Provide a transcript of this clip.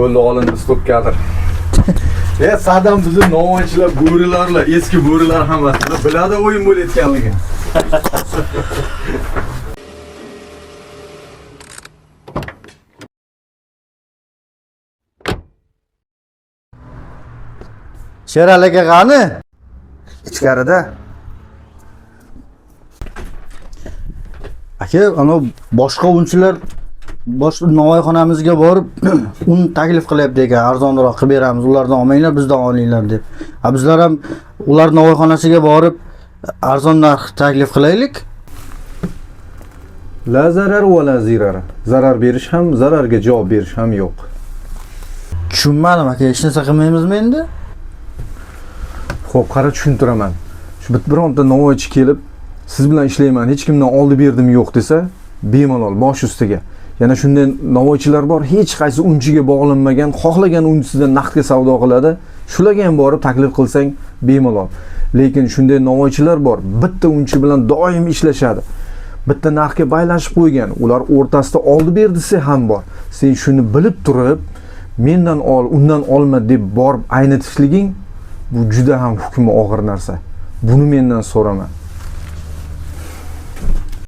Bo'ldi olindi stopkadir. Sadam bizni novvoychilar, bo'rilarlar, eski bo'rilar hammasini biladi o'yin bo'layotganligini. Sherali aka qani? Ichkarida. Aka, ana boshqa unchilar boshqa novvoyxonamizga borib un taklif qilyapti ekan, arzonroq qilib beramiz, ulardan olmanglar, bizdan olinglar deb. Bizlar ham ular novvoyxonasiga borib arzon narx taklif qilaylik. La zarar va la zirar. Zarar berish ham, zararga javob berish ham yo'q. Tushunmadim aka, hech narsa qilmaymizmi endi? Xo'p, qara tushuntiraman. Shu bironta novvoychi kelib, siz bilan ishlayman, hech kimdan oldi berdim yo'q desa, bemalol bosh ustiga. Yana shunday novvoychilar bor, hech qaysi unchiga bog'lanmagan, xohlagan unchisidan naqdga savdo qiladi. Shularga ham borib taklif qilsang bemalol. Lekin shunday novvoychilar bor, bitta unchi bilan doim ishlashadi. Bitta narxga baylashib qo'ygan. Ular o'rtasida oldi berdisi ham bor. Sen shuni bilib turib, mendan ol, undan olma deb borib aynitishliging bu juda ham hukmi og'ir narsa. Buni mendan so'rama.